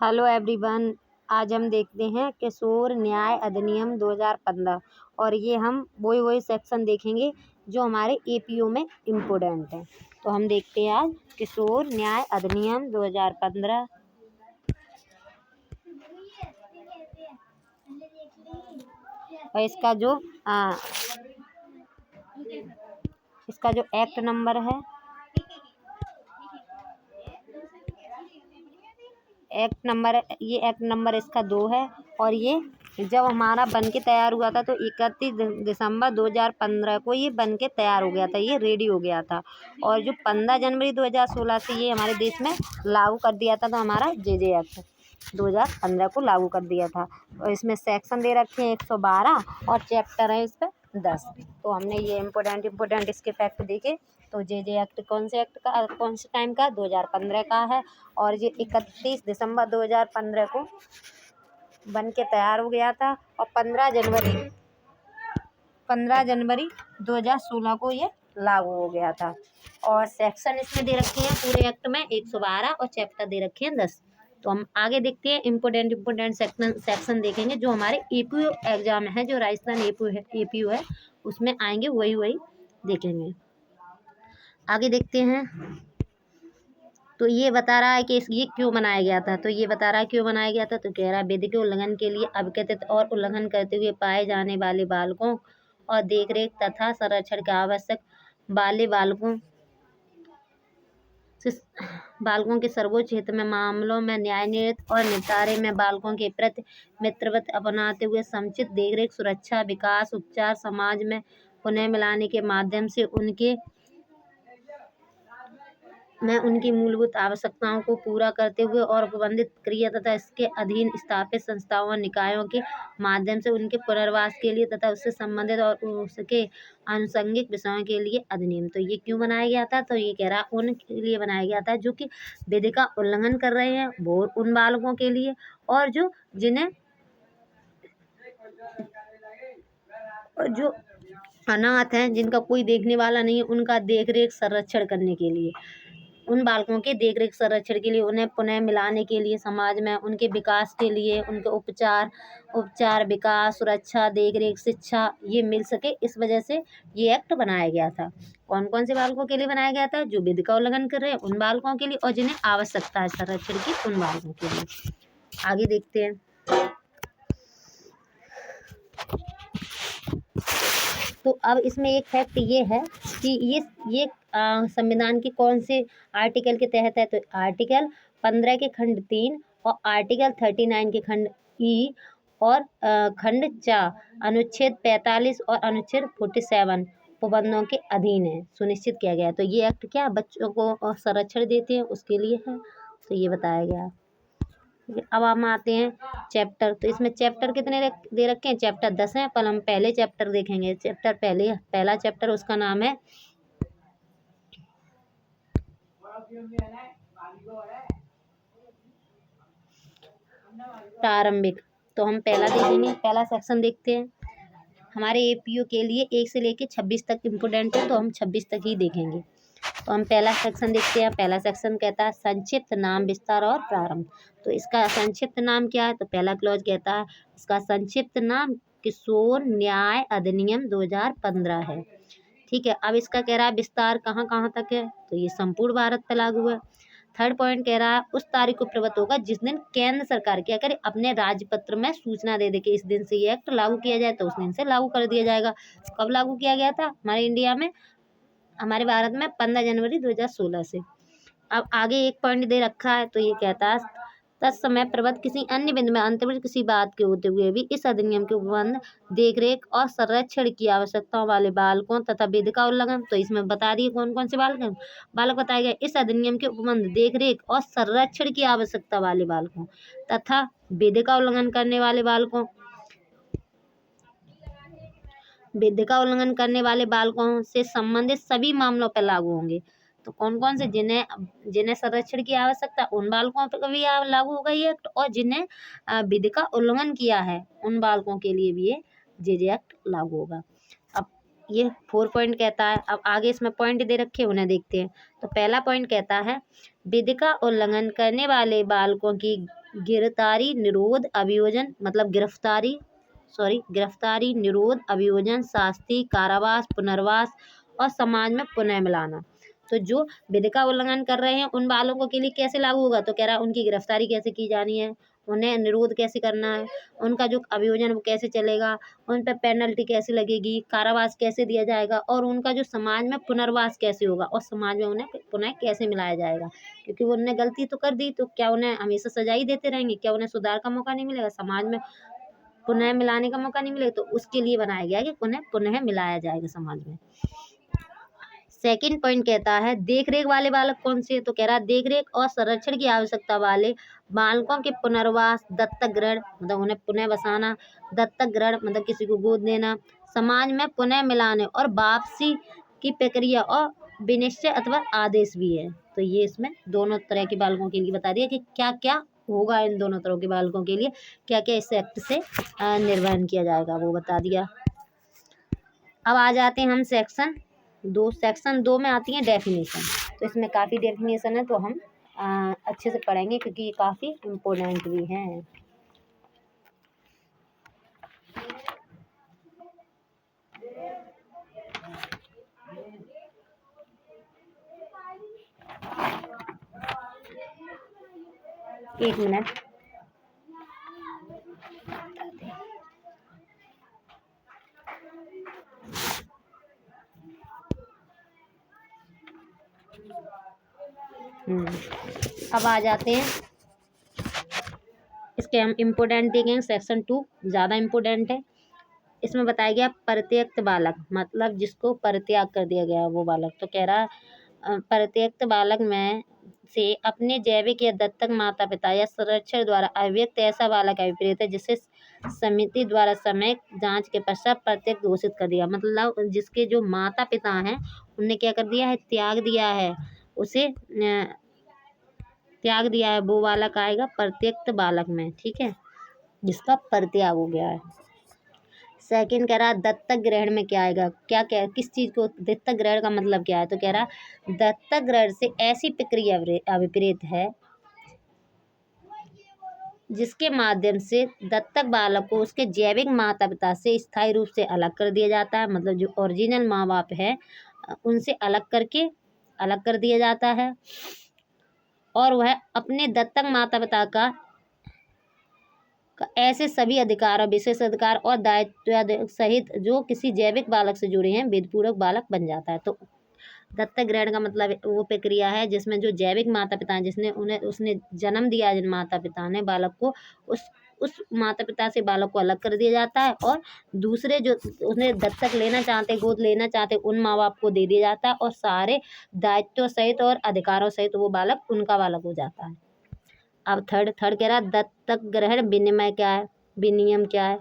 Hello everyone. आज हम देखते हैं किशोर न्याय अधिनियम 2015 और ये हम वही सेक्शन देखेंगे जो हमारे एपीओ में इम्पोर्टेंट है। तो हम देखते हैं आज किशोर न्याय अधिनियम 2015। और इसका जो एक्ट नंबर है, ये एक्ट नंबर इसका 2 है। और ये जब हमारा बन के तैयार हुआ था तो 31 दिसंबर 2015 को ये बन के तैयार हो गया था, ये रेडी हो गया था। और जो 15 जनवरी 2016 से ये हमारे देश में लागू कर दिया था, तो हमारा जे एक्ट 2015 को लागू कर दिया था। और इसमें सेक्शन दे रखे हैं 112 और चैप्टर है इस पर 10। तो हमने ये इम्पोर्टेंट इसके फैक्ट देखे। तो जे एक्ट कौन से टाइम का 2015 का है। और ये 31 दिसंबर 2015 को बन के तैयार हो गया था। और 15 जनवरी 2016 को ये लागू हो गया था। और सेक्शन इसमें दे रखे हैं पूरे एक्ट में 112 और चैप्टर दे रखे हैं 10। तो हम आगे देखते हैं इम्पोर्टेंट सेक्शन देखेंगे जो हमारे एपीओ एग्जाम है, जो राजस्थान एपीओ है उसमें आएंगे, वही देखेंगे। आगे देखते हैं। तो ये बता रहा है कि ये क्यों बनाया गया था। तो ये बता रहा है क्यों बनाया गया था। तो कह रहा है विधि के उल्लंघन के लिए अभिकथित और उल्लंघन करते हुए पाए जाने वाले बालकों और देखरेख तथा संरक्षण के आवश्यक वाले बालकों के सर्वोच्च हित में मामलों में न्यायनीति और निपटारे में बालकों के प्रति मित्रवत अपनाते हुए समुचित देखरेख, सुरक्षा, विकास, उपचार, समाज में पुनः मिलाने के माध्यम से उनकी मूलभूत आवश्यकताओं को पूरा करते हुए और प्रबंधित क्रिया तथा इसके अधीन स्थापित संस्थाओं और निकायों के माध्यम से उनके पुनर्वास के लिए तथा उससे संबंधित और उसके आनुषंगिक विषयों के लिए अधिनियम। तो ये क्यों बनाया गया था। तो ये कह रहा उनके लिए बनाया गया था जो कि विधि का उल्लंघन कर रहे हैं, वो उन बालकों के लिए, और जो अनाथ हैं, जिनका कोई देखने वाला नहीं है, उनका देखरेख संरक्षण करने के लिए, उन बालकों के देखरेख संरक्षण के लिए, उन्हें पुनः मिलाने के लिए समाज में, उनके विकास के लिए, उनके उपचार, विकास, सुरक्षा, देखरेख, शिक्षा ये मिल सके, इस वजह से ये एक्ट बनाया गया था। कौन कौन से बालकों के लिए बनाया गया था। जो विधि का उल्लंघन कर रहे हैं उन बालकों के लिए, और जिन्हें आवश्यकता है संरक्षण की उन बालकों के लिए। आगे देखते हैं। तो अब इसमें एक फैक्ट ये है कि ये संविधान के कौन से आर्टिकल के तहत है। तो आर्टिकल 15 के खंड 3 और आर्टिकल 39 के खंड ई और खंड 4 अनुच्छेद 45 और अनुच्छेद 47 पाबंदों के अधीन है, सुनिश्चित किया गया है। तो ये एक्ट क्या बच्चों को संरक्षण देते हैं उसके लिए है। तो ये बताया गया। अब हम आते हैं चैप्टर। तो इसमें चैप्टर कितने दे रखे हैं। चैप्टर 10 हैं, पर हम पहले चैप्टर देखेंगे। पहला चैप्टर उसका नाम है प्रारंभिक। तो हम पहला देखेंगे, पहला सेक्शन देखते हैं। हमारे एपीओ के लिए 1 से लेकर 26 तक इम्पोर्टेंट है, तो हम 26 तक ही देखेंगे। तो हम पहला सेक्शन देखते हैं। पहला सेक्शन कहता है संक्षिप्त नाम, विस्तार और प्रारंभ। तो इसका संक्षिप्त नाम क्या है। तो पहला क्लॉज कहता है इसका संक्षिप्त नाम किशोर न्याय अधिनियम 2015 है। ठीक है। अब इसका कह रहा है विस्तार कहाँ कहाँ तक है। तो ये संपूर्ण भारत पर लागू है। थर्ड पॉइंट कह रहा है उस तारीख को प्रवृत्त होगा जिस दिन केंद्र सरकार क्या करे, अपने राजपत्र में सूचना दे दे कि इस दिन से ये एक्ट लागू किया जाए, तो उस दिन से लागू कर दिया जाएगा। कब लागू किया गया था हमारे इंडिया में, हमारे भारत में 15 जनवरी 2016 से। अब आगे एक पॉइंट दे रखा है। तो ये कहता है तत्समय प्रबद्ध किसी अन्य बिंदु में अंतर्गत किसी बात के होते हुए भी इस अधिनियम के उपबंध देखरेख और संरक्षण की आवश्यकताओं वाले बालकों तथा विधि का उल्लंघन। तो इसमें बता दिए कौन कौन से बालक बताए गए। इस अधिनियम के उपबंध देखरेख और संरक्षण की आवश्यकता वाले बालकों तथा विधि का उल्लंघन करने वाले बालकों से संबंधित सभी मामलों पर लागू होंगे। तो कौन कौन से, जिन्हें संरक्षण की आवश्यकता उन बालकों पर भी लागू होगा ये एक्ट, और जिन्हें विधि का उल्लंघन किया है उन बालकों के लिए भी ये जे एक्ट लागू होगा। अब ये 4 पॉइंट कहता है। अब आगे इसमें पॉइंट दे रखे उन्हें देखते हैं। तो पहला पॉइंट कहता है विधि का उल्लंघन करने वाले बालकों की गिरफ्तारी निरोध अभियोजन मतलब गिरफ्तारी निरोध अभियोजन, शास्ति, कारावास, पुनर्वास और समाज में पुनः मिलाना। तो जो विधि का उल्लंघन कर रहे हैं उन बालकों के लिए कैसे लागू होगा, तो कह रहा है उनकी गिरफ्तारी कैसे की जानी है, उन्हें निरोध कैसे करना है, उनका जो अभियोजन वो कैसे चलेगा, उन पर पेनल्टी कैसे लगेगी, कारावास कैसे दिया जाएगा और उनका जो समाज में पुनर्वास कैसे होगा और समाज में उन्हें पुनः कैसे मिलाया जाएगा। क्योंकि वो उन्हें गलती तो कर दी, तो क्या उन्हें हमेशा सजा ही देते रहेंगे, क्या उन्हें सुधार का मौका नहीं मिलेगा, समाज में पुनः मिलाने का मौका नहीं मिलेगा। तो उसके लिए बनाया गया कि उन्हें पुनः मिलाया जाएगा समाज में। सेकंड पॉइंट कहता है देख रेख वाले बालक कौन से, तो कह रहा है देख रेख और संरक्षण की आवश्यकता वाले बालकों के पुनर्वास, दत्तक ग्रहण मतलब उन्हें पुनः बसाना, दत्तक ग्रहण मतलब किसी को गोद देना, समाज में पुनः मिलाने और वापसी की प्रक्रिया और विनिश्चय अथवा आदेश भी है। तो ये इसमें दोनों तरह के बालकों के लिए बता दिया कि क्या क्या होगा, इन दोनों तरह के बालकों के लिए क्या क्या इस एक्ट से निर्वहन किया जाएगा वो बता दिया। अब आ जाते हैं हम सेक्शन 2 में आती है डेफिनेशन। तो इसमें काफ़ी डेफिनेशन है, तो हम अच्छे से पढ़ेंगे क्योंकि ये काफ़ी इम्पोर्टेंट भी हैं। एक मिनट अब आ जाते हैं इसके हम इम्पोर्टेंट देखेंगे। सेक्शन 2 ज़्यादा इम्पोर्टेंट है। इसमें बताया गया परित्यक्त बालक मतलब जिसको परित्याग कर दिया गया वो बालक। तो कह रहा परित्यक्त बालक में से अपने जैविक या दत्तक माता पिता या संरक्षण द्वारा अभिव्यक्त ऐसा बालक अभिप्रेत है जिसे समिति द्वारा समय जांच के पश्चात परित्यक्त घोषित कर दिया। मतलब जिसके जो माता पिता हैं उनने क्या कर दिया है, त्याग दिया है, उसे त्याग दिया है, वो बालक आएगा परित्यक्त बालक में। ठीक है, जिसका परित्याग हो गया है। सेकंड कह रहा दत्तक ग्रहण में क्या आएगा, क्या किस चीज़ को दत्तक ग्रहण का मतलब क्या है, तो कह रहा दत्तक ग्रहण से ऐसी प्रक्रिया अभिप्रेत है जिसके माध्यम से दत्तक बालक को उसके जैविक माता पिता से स्थायी रूप से अलग कर दिया जाता है। मतलब जो ओरिजिनल माँ बाप है उनसे अलग कर दिया जाता है और वह अपने दत्तक माता पिता का ऐसे सभी अधिकार और विशेष अधिकार और दायित्व सहित जो किसी जैविक बालक से जुड़े हैं विधिपूर्वक बालक बन जाता है। तो दत्तक ग्रहण का मतलब वो प्रक्रिया है जिसमें जो जैविक माता पिता हैं जिसने उसने जन्म दिया, जिन माता पिता ने बालक को, उस माता पिता से बालक को अलग कर दिया जाता है और दूसरे जो उन्हें दत्तक लेना चाहते, गोद लेना चाहते, उन माँ बाप को दे दिया जाता है और सारे दायित्व सहित और अधिकारों सहित वो बालक उनका बालक हो जाता है। अब थर्ड कह रहा दत्तक ग्रहण विनियम क्या है,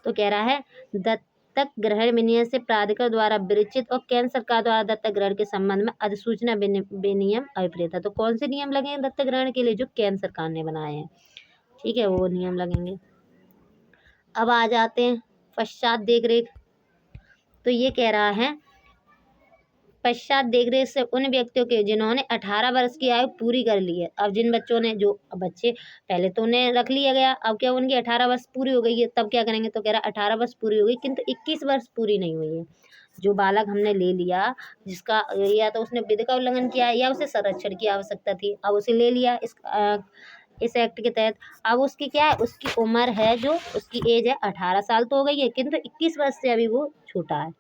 तो कह रहा है दत्तक ग्रहण विनियम से प्राधिकरण द्वारा विरचित और केंद्र सरकार द्वारा दत्तक ग्रहण के संबंध में अधिसूचना विनियम अभिप्रेत है। तो कौन से नियम लगेंगे दत्तक ग्रहण के लिए, जो केंद्र सरकार ने बनाए हैं। ठीक है, वो नियम लगेंगे। अब आ जाते हैं पश्चात देख रेख। तो ये कह रहा है पश्चात देखरेख से उन व्यक्तियों के जिन्होंने 18 वर्ष की आयु पूरी कर ली है। अब जिन बच्चों ने जो बच्चे पहले तो उन्हें रख लिया गया, अब क्या उनकी 18 वर्ष पूरी हो गई है, तब क्या करेंगे, तो कह रहा 18 वर्ष पूरी हो गई किंतु 21 वर्ष पूरी नहीं हुई है। जो बालक हमने ले लिया जिसका या तो उसने विधि का उल्लंघन किया है या उसे संरक्षण की आवश्यकता थी, अब उसे ले लिया इस एक्ट के तहत। अब उसकी क्या है, उसकी उम्र है, जो उसकी एज है 18 साल तो हो गई है किंतु 21 वर्ष से अभी वो छोटा है,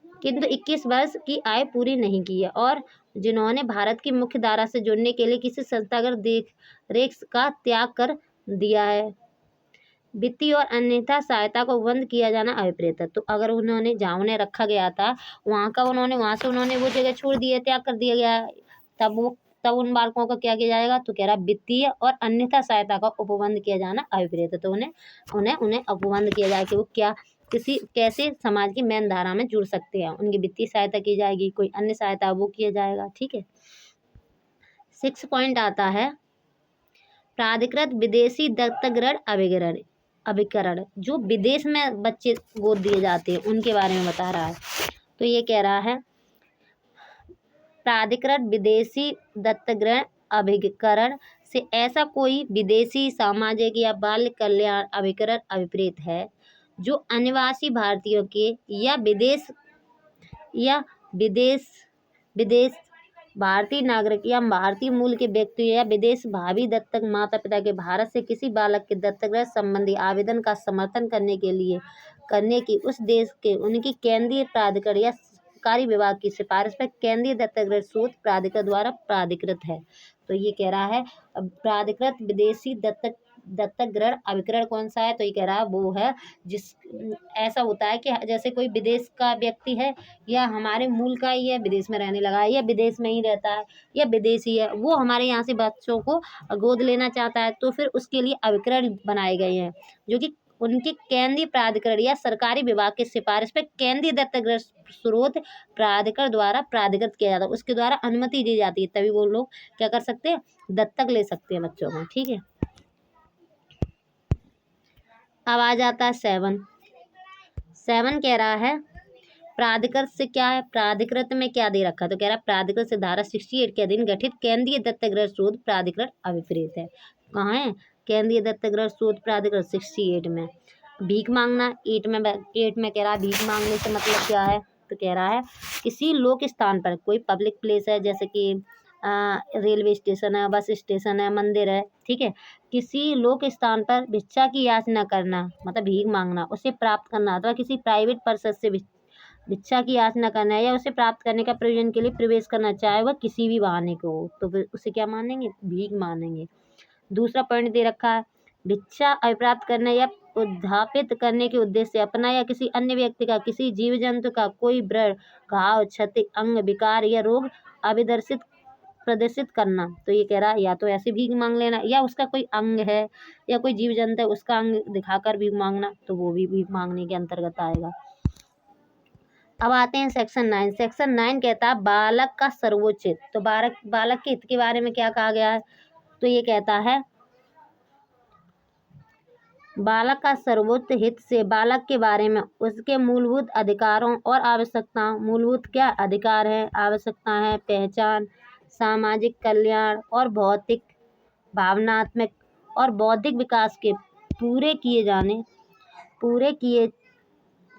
किंतु 21 वर्ष की आयु पूरी नहीं की है। और जिन्होंने भारत की मुख्य धारा से जुड़ने के लिए किसी संस्थागत देख रेख का त्याग कर दिया है, वित्तीय और अन्यथा सहायता को बंद किया जाना अभिप्रेत है। तो अगर उन्होंने जहाँ उन्हें रखा गया था वहाँ से उन्होंने वो जगह छोड़ दी है, त्याग कर दिया गया है, तब उन बालकों का क्या किया जाएगा, तो कह रहा वित्तीय और अन्यथा सहायता का उपबंध किया जाना अभिप्रेत है। तो उन्हें उपबंध किया जाए कि वो कैसे समाज की मेन धारा में जुड़ सकते हैं, उनकी वित्तीय सहायता की जाएगी, कोई अन्य सहायता वो किया जाएगा। ठीक है, 6 पॉइंट आता है प्राधिकृत विदेशी दत्तक ग्रहण अभिकरण, जो विदेश में बच्चे गोद दिए जाते हैं उनके बारे में बता रहा है। तो ये कह रहा है प्राधिकृत विदेशी दत्तक ग्रहण अभिकरण से ऐसा कोई विदेशी, सामाजिक या बाल कल्याण अभिकरण अभिप्रेत है जो अनिवासी भारतीयों के या विदेश विदेश भारतीय नागरिक या भारतीय मूल के व्यक्ति या विदेश भावी दत्तक माता पिता के भारत से किसी बालक के दत्तक ग्रहण संबंधी आवेदन का समर्थन करने की उस देश के उनकी केंद्रीय प्राधिकरण या सरकारी विभाग की सिफारिश पर केंद्रीय दत्तक ग्रहण शोध प्राधिकरण द्वारा प्राधिकृत है। तो ये कह रहा है प्राधिकृत विदेशी दत्तक ग्रहण अभिकरण कौन सा है, तो ये कह रहा है वो है जिस ऐसा होता है कि जैसे कोई विदेश का व्यक्ति है या हमारे मूल का ही है, विदेश में रहने लगा है या विदेश में ही रहता है या विदेशी है, वो हमारे यहाँ से बच्चों को गोद लेना चाहता है, तो फिर उसके लिए अभिकरण बनाए गए हैं जो कि उनके केंद्रीय प्राधिकरण या सरकारी विभाग की सिफारिश पर केंद्रीय दत्तक ग्रहण स्रोत प्राधिकरण द्वारा प्राधिकृत किया जाता है, उसके द्वारा अनुमति दी जाती है, तभी वो लोग क्या कर सकते हैं, दत्तक ले सकते हैं बच्चों को। ठीक है, अब आ जाता है 7 कह रहा है प्राधिकृत से क्या है, प्राधिकृत में क्या दे रखा है, तो कह रहा है प्राधिकृत से धारा 68 के अधीन गठित केंद्रीय दत्तक ग्रहण शोध प्राधिकरण अभिप्रेत है। कहाँ है केंद्रीय दत्तक ग्रहण शोध प्राधिकरण? 68 में। भीख मांगना 8 में कह रहा है भीख मांगने से मतलब क्या है, तो कह रहा है किसी लोक स्थान पर, कोई पब्लिक प्लेस है जैसे कि रेलवे स्टेशन है, बस स्टेशन है, मंदिर है, ठीक है, किसी लोक स्थान पर भिक्षा की याचना करना मतलब भीख मांगना, उसे प्राप्त करना अथवा किसी प्राइवेट पर्सन से भिक्षा की याचना करना है या उसे प्राप्त करने का प्रयोजन के लिए प्रवेश करना, चाहे वह किसी भी बहाने को हो, तो फिर उसे क्या मानेंगे, भीख मानेंगे। दूसरा पॉइंट दे रखा है भिक्षा अभिप्राप्त करने या उद्धापित करने के उद्देश्य से अपना या किसी अन्य व्यक्ति का किसी जीव जंतु का कोई व्रण, घाव, क्षति, अंग विकार या रोग प्रदर्शित करना, तो ये कह रहा है या तो ऐसे भीख मांग लेना या उसका कोई अंग है या कोई जीव जंतु है उसका अंग दिखाकर भीख मांगना, तो वो भी भीख मांगने के अंतर्गत आएगा। अब आते हैं सेक्शन 9 कहता है बालक का सर्वोच्च हित, तो बालक के हित के बारे में क्या कहा गया है, तो ये कहता है बालक का सर्वोच्च हित से बालक के बारे में उसके मूलभूत अधिकारों और आवश्यकताओं, मूलभूत क्या अधिकार है, आवश्यकता है, पहचान, सामाजिक कल्याण और भौतिक, भावनात्मक और बौद्धिक विकास के पूरे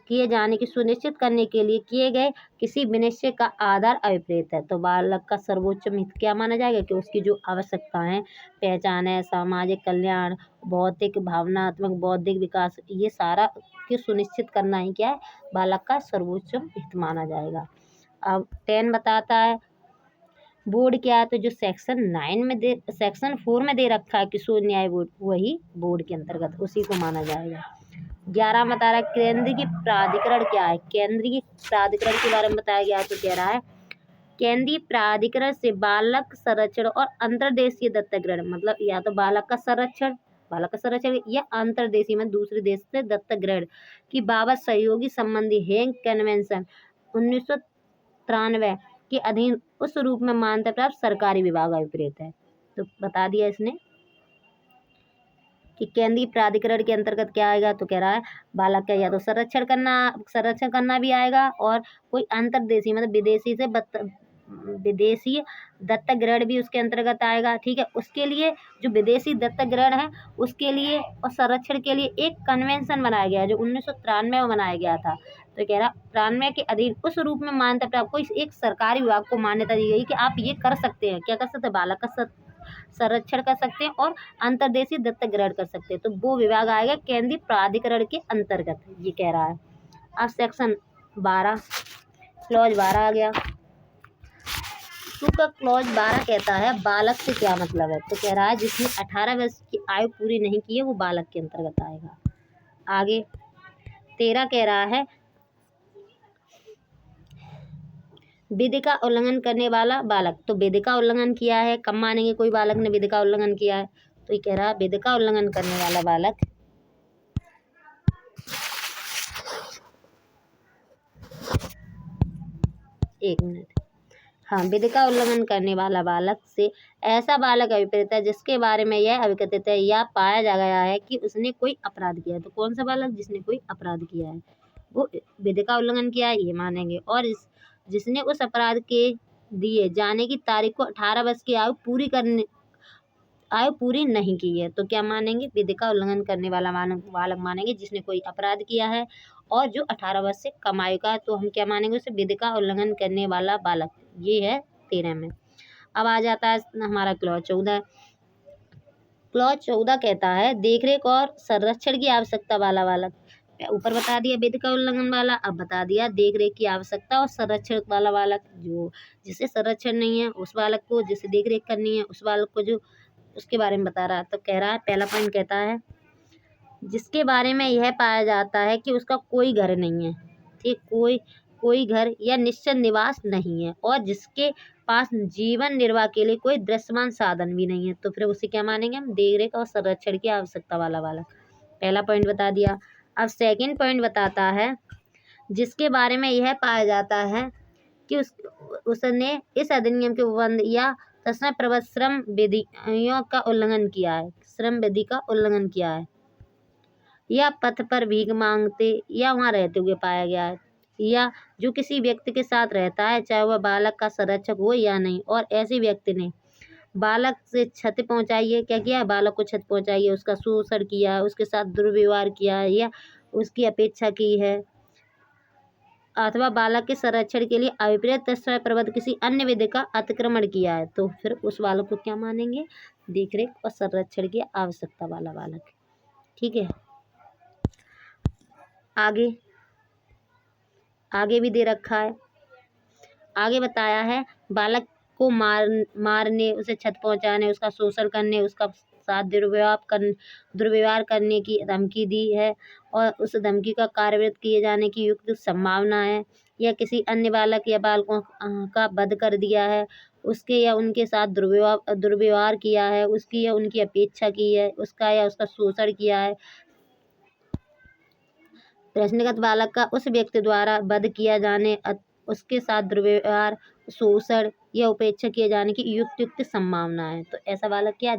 किए जाने की सुनिश्चित करने के लिए किए गए किसी विनिश्चय का आधार अभिप्रेत है। तो बालक का सर्वोच्च हित क्या माना जाएगा कि उसकी जो आवश्यकताएं, पहचान है, सामाजिक कल्याण, भौतिक, भावनात्मक, बौद्धिक विकास, ये सारा की सुनिश्चित करना ही क्या है, बालक का सर्वोच्च हित माना जाएगा। अब 10 बताता है बोर्ड क्या है, तो जो सेक्शन 4 में दे रखा है किशोर न्याय बोर्ड, वही बोर्ड के अंतर्गत उसी को माना जाएगा। 11 बता रहा है केंद्रीय प्राधिकरण क्या है, केंद्रीय प्राधिकरण के बारे में बताया गया है, तो कह रहा है केंद्रीय प्राधिकरण से बालक संरक्षण और अंतर्देशीय दत्तक ग्रहण, मतलब या तो बालक का संरक्षण या अंतर्देशीय में दूसरे देश से दत्तक ग्रहण की बाबत सहयोगी संबंधी हेग कन्वेंशन 1993 के अधीन उस रूप में मान्यता प्राप्त सरकारी विभाग अभिप्रेत है। तो बता दिया इसने कि केंद्रीय प्राधिकरण के अंतर्गत क्या आएगा, तो कह रहा है बालक का या तो संरक्षण करना भी आएगा और कोई अंतर्देशीय मतलब विदेशी दत्तक ग्रहण भी उसके अंतर्गत आएगा। ठीक है, उसके लिए जो विदेशी दत्तक ग्रहण है उसके लिए और संरक्षण के लिए एक कन्वेंशन बनाया गया है जो 1993 में बनाया गया था। तो कह रहा 93 के अधीन उस रूप में मान्यता प्राप्त कोई एक सरकारी विभाग को मान्यता दी गई कि आप ये कर सकते हैं, क्या कर सकते हैं, बालक का संरक्षण कर सकते हैं और अंतर्देशीय दत्तक ग्रहण कर सकते हैं, तो वो विभाग आएगा केंद्रीय प्राधिकरण के अंतर्गत, ये कह रहा है। अब सेक्शन 12 क्लॉज 12 आ गया, का क्लॉज 12 कहता है बालक से क्या मतलब है, तो कह रहा है जिसने 18 वर्ष की आयु पूरी नहीं की है वो बालक के अंतर्गत आएगा। आगे 13 कह रहा है विधि का उल्लंघन करने वाला बालक, तो विधि का उल्लंघन किया है, कब मानेंगे कोई बालक ने विधि का उल्लंघन किया है, तो ये कह रहा है विधि का उल्लंघन करने वाला बालक विधि का उल्लंघन करने वाला बालक से ऐसा बालक अभिप्रेत है जिसके बारे में यह अभिकथित है या पाया जा गया है कि उसने कोई अपराध किया है, तो कौन सा बालक, जिसने कोई अपराध किया है वो विधि का उल्लंघन किया है ये मानेंगे, और जिसने उस अपराध के दिए जाने की तारीख को 18 वर्ष की आयु पूरी नहीं की है, तो क्या मानेंगे? विधि का उल्लंघन करने वाला बालक मानेंगे जिसने कोई अपराध किया है और जो 18 वर्ष से कम आयु का है, तो हम क्या मानेंगे? उसे विधि का उल्लंघन करने वाला बालक। ये है 13 में। अब आ जाता है हमारा क्लॉज 14। क्लॉज 14 कहता है देखरेख और संरक्षण की आवश्यकता वाला बालक। ऊपर बता दिया विधि का उल्लंघन वाला, अब बता दिया देखरेख की आवश्यकता और संरक्षण वाला बालक। जो जिसे संरक्षण नहीं है उस बालक को, जिसे देखरेख करनी है उस बालक को, जो उसके बारे में बता रहा है। तो कह रहा है पहला पॉइंट कहता है जिसके बारे में यह पाया जाता है कि उसका कोई घर नहीं है, ठीक, कोई घर या निश्चित निवास नहीं है और जिसके पास जीवन निर्वाह के लिए कोई दृश्यमान साधन भी नहीं है, तो फिर उसे क्या मानेंगे हम? देखरेख और संरक्षण की आवश्यकता वाला बालक। पहला पॉइंट बता दिया। अब सेकंड पॉइंट बताता है जिसके बारे में यह पाया जाता है कि उसने इस अधिनियम के उपबंध या तत्सम प्रबद्ध श्रम विधियों का उल्लंघन किया है, श्रम विधि का उल्लंघन किया है, या पथ पर भीख मांगते या वहाँ रहते हुए पाया गया है, या जो किसी व्यक्ति के साथ रहता है चाहे वह बालक का संरक्षक हो या नहीं, और ऐसे व्यक्ति ने बालक से क्षति पहुंचाई है, क्या किया है? बालक को क्षति पहुंचाई है, उसका शोषण किया है, उसके साथ दुर्व्यवहार किया है, या उसकी अपेक्षा की है, अथवा बालक के संरक्षण के लिए अभिप्रेत तत्सम प्रबद्ध किसी अन्य विधि का अतिक्रमण किया है, तो फिर उस बालक को क्या मानेंगे? देखरेख और संरक्षण की आवश्यकता वाला बालक। ठीक है, आगे भी दे रखा है। आगे बताया है बालक को मारने, उसे क्षति पहुंचाने, उसका शोषण करने, उसका साथ दुर्व्यवहार करने की धमकी दी है और उस धमकी का कार्यवाही किए जाने की युक्त संभावना है, या किसी अन्य बालक या बालकों का वध कर दिया है, उसके या उनके साथ दुर्व्यवहार किया है, उसकी या उनकी अपेक्षा की है, उसका या उसका शोषण किया है, प्रश्नगत बालक का उस व्यक्ति द्वारा वध किया जाने, उसके साथ दुर्व्यवहार, शोषण या उपेक्षा किए जाने की युक्त संभावना है, तो ऐसा बालक क्या?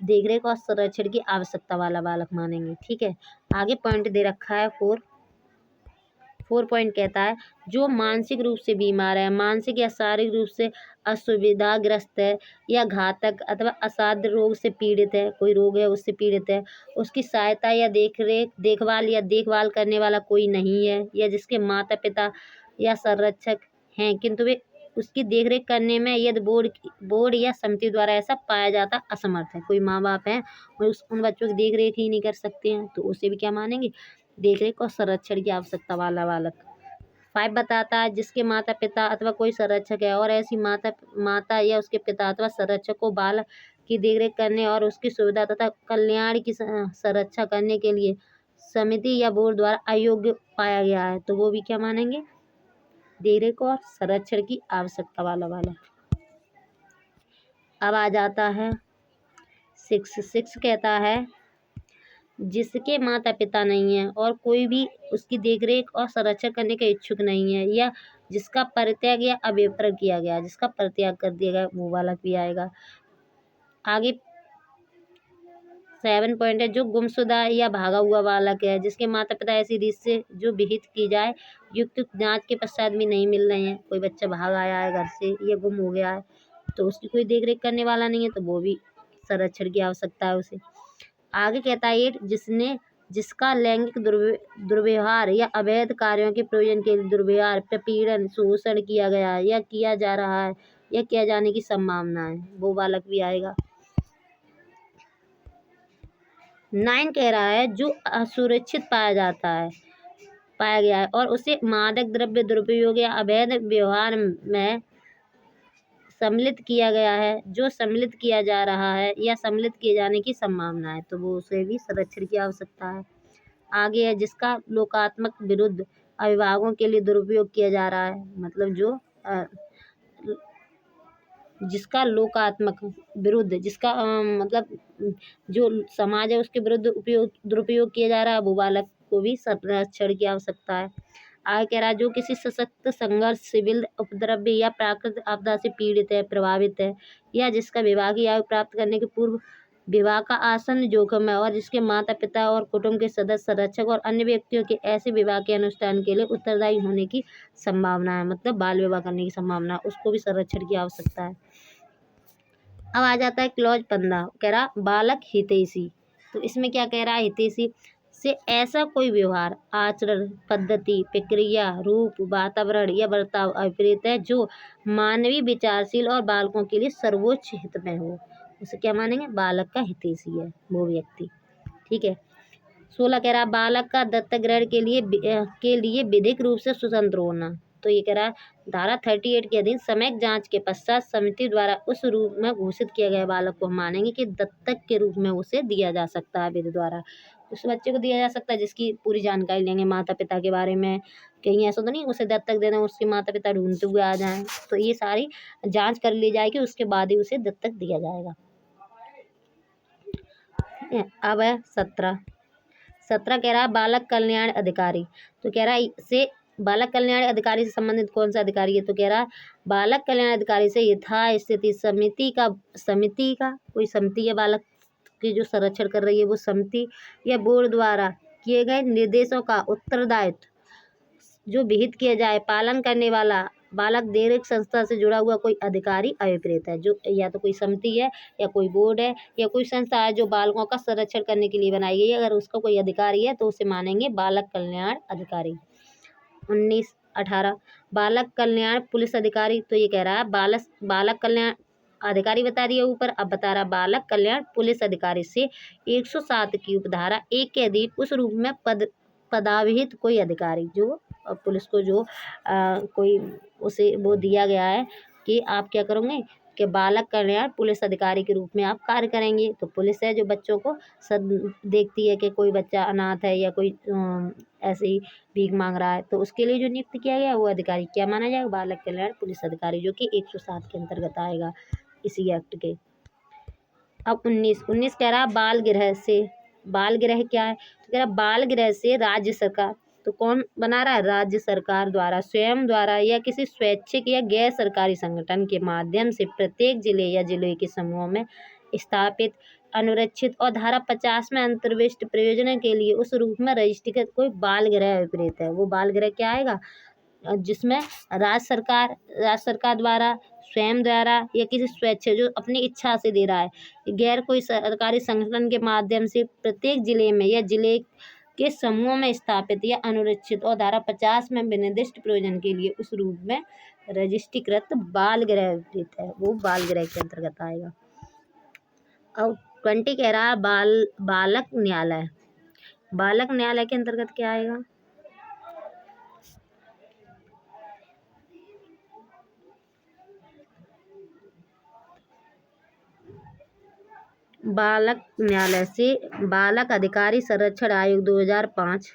देखरेख और संरक्षण की आवश्यकता वाला बालक मानेंगे। ठीक है, आगे पॉइंट दे रखा है 4 पॉइंट कहता है जो मानसिक रूप से बीमार है, मानसिक या शारीरिक रूप से असुविधाग्रस्त है, या घातक अथवा असाध्य रोग से पीड़ित है, कोई रोग है उससे पीड़ित है, उसकी सहायता या देखभाल करने वाला कोई नहीं है, या जिसके माता पिता या संरक्षक हैं किंतु वे उसकी देखरेख करने में यदि बोर्ड या समिति द्वारा ऐसा पाया जाता असमर्थ है, कोई माँ बाप हैं और उन बच्चों की देखरेख ही नहीं कर सकते हैं, तो उसे भी क्या मानेंगे? देखरेख और संरक्षण की आवश्यकता वाला बालक। 5 बताता है जिसके माता पिता अथवा कोई संरक्षक है और ऐसी माता या उसके पिता अथवा संरक्षक को बालक की देखरेख करने और उसकी सुविधा तथा कल्याण की संरक्षा करने के लिए समिति या बोर्ड द्वारा अयोग्य पाया गया है, तो वो भी क्या मानेंगे? देखरेख और संरक्षण की आवश्यकता वाला बालक। अब आ जाता है 6 कहता है जिसके माता पिता नहीं है और कोई भी उसकी देखरेख और संरक्षण करने के इच्छुक नहीं है, या जिसका परित्याग या अभिप्राय किया गया, जिसका परित्याग कर दिया गया, वो बालक भी आएगा। आगे 7 पॉइंट है जो गुमशुदा या भागा हुआ बालक है, जिसके माता पिता ऐसी रीत से जो विहित की जाए युक्त जांच के पश्चात भी नहीं मिल रहे हैं, कोई बच्चा भाग आया है घर से या गुम हो गया है, तो उसकी कोई देखरेख करने वाला नहीं है, तो वो भी संरक्षण की आवश्यकता है उसे। आगे कहता है जिसका लैंगिक दुर्व्यवहार या अवैध कार्यों के प्रयोजन के लिए दुर्व्यवहार, प्रपीड़न, शोषण किया गया है या किया जा रहा है या किया जाने की संभावना है, वो बालक भी आएगा। 9 कह रहा है जो असुरक्षित पाया गया है और उसे मादक द्रव्य दुरुपयोग या अवैध व्यवहार में सम्मिलित किया गया है, जो सम्मिलित किया जा रहा है या सम्मिलित किए जाने की संभावना है, तो वो उसे भी संरक्षण की आवश्यकता है। आगे है जिसका लोकात्मक विरुद्ध अभिभावकों के लिए दुरुपयोग किया जा रहा है, मतलब जिसका लोकात्मक विरुद्ध, जिसका मतलब जो समाज है उसके विरुद्ध दुरुपयोग किया जा रहा है, वो बालक को भी संरक्षण की आवश्यकता है। आगे कह रहा है जो किसी सशक्त संघर्ष, सिविल उपद्रव या प्राकृतिक आपदा से पीड़ित है, प्रभावित है, या जिसका विवाह की आयु प्राप्त करने के पूर्व विवाह का आसन्न जोखिम है और जिसके माता पिता और कुटुंब के सदस्य, संरक्षक और अन्य व्यक्तियों के ऐसे विवाह के अनुष्ठान के लिए उत्तरदायी होने की संभावना है, मतलब बाल विवाह करने की संभावना, उसको भी संरक्षण की आवश्यकता है। अब आ जाता है क्लॉज 15, कह रहा बालक हितैषी। तो इसमें क्या कह रहा है, हितैषी से ऐसा कोई व्यवहार, आचरण, पद्धति, प्रक्रिया, रूप, वातावरण या बर्ताव अभिप्रेत है जो मानवीय, विचारशील और बालकों के लिए सर्वोच्च हित में हो, उसे क्या मानेंगे, बालक का हितैषी है वो व्यक्ति। ठीक है। 16 कह रहा बालक का दत्तक ग्रहण के लिए विधिक रूप से स्वतंत्र होना। तो ये कह रहा है धारा 38 के अधीन सम्यक जांच के पश्चात समिति द्वारा उस रूप में घोषित किया गया बालक को हम मानेंगे कि दत्तक के रूप में उसे दिया जा सकता है, विधि द्वारा उस बच्चे को दिया जा सकता है जिसकी पूरी जानकारी लेंगे माता पिता के बारे में। कहीं ऐसा तो नहीं उसे दत्तक देना उसके माता पिता ढूंढते हुए आ जाएं, तो ये सारी जांच कर ली जाएगी, उसके बाद ही उसे दत्तक दिया जाएगा। अब है 17 कह रहा बालक कल्याण अधिकारी। तो कह रहा से बालक कल्याण अधिकारी से संबंधित कौन सा अधिकारी है, तो कह रहा बालक कल्याण अधिकारी से यथास्थिति समिति का कोई समिति है बालक के जो संरक्षण कर रही है वो समिति या बोर्ड द्वारा किए गए निर्देशों का उत्तरदायित्व जो विहित किया जाए पालन करने वाला बालक देखरेख संस्था से जुड़ा हुआ कोई अधिकारी अभिप्रेत है, जो या तो कोई समिति है या कोई बोर्ड है या कोई संस्था है जो बालकों का संरक्षण करने के लिए बनाई गई है, अगर उसका कोई अधिकारी है तो उसे मानेंगे बालक कल्याण अधिकारी। 18 बालक कल्याण पुलिस अधिकारी। तो ये कह रहा है बालक कल्याण अधिकारी बता दिया ऊपर, अब बता रहा बालक कल्याण पुलिस अधिकारी से 107 की उपधारा 1 के अधीन उस रूप में पदाविहित कोई अधिकारी जो पुलिस को जो कोई उसे वो दिया गया है कि आप क्या करोगे कि बालक कल्याण पुलिस अधिकारी के रूप में आप कार्य करेंगे। तो पुलिस है जो बच्चों को देखती है कि कोई बच्चा अनाथ है या कोई ऐसे ही भीख मांग रहा है, तो उसके लिए जो नियुक्त किया गया वो अधिकारी क्या माना जाएगा, बालक कल्याण पुलिस अधिकारी, जो कि 107 के अंतर्गत आएगा इसी एक्ट के। अब 19 कह रहा बाल गृह क्या है, तो कह रहा बाल गृह से राज्य सरकार, तो कौन बना रहा है, राज्य सरकार द्वारा स्वयं द्वारा या किसी स्वैच्छिक या गैर सरकारी संगठन के माध्यम से प्रत्येक जिले या जिले के समूह में स्थापित अनुरक्षित और धारा 50 में अंतर्विष्ट प्रयोजन के लिए उस रूप में रजिस्ट्रीकृत कोई बाल गृह अभिप्रेत है। वो बाल गृह क्या आएगा, जिसमें राज्य सरकार द्वारा स्वयं द्वारा या किसी स्वेच्छा जो अपनी इच्छा से दे रहा है गैर कोई सरकारी संगठन के माध्यम से प्रत्येक जिले में या जिले के समूह में स्थापित या अनुरक्षित और धारा 50 में विनिर्दिष्ट प्रयोजन के लिए उस रूप में रजिस्ट्रीकृत बाल गृह अभिप्रेत है, वो बाल गृह के अंतर्गत आएगा। अब 20 कह रहा है बालक न्यायालय। बालक न्यायालय के अंतर्गत क्या आएगा, बालक न्यायालय से बालक अधिकारी संरक्षण आयोग 2005,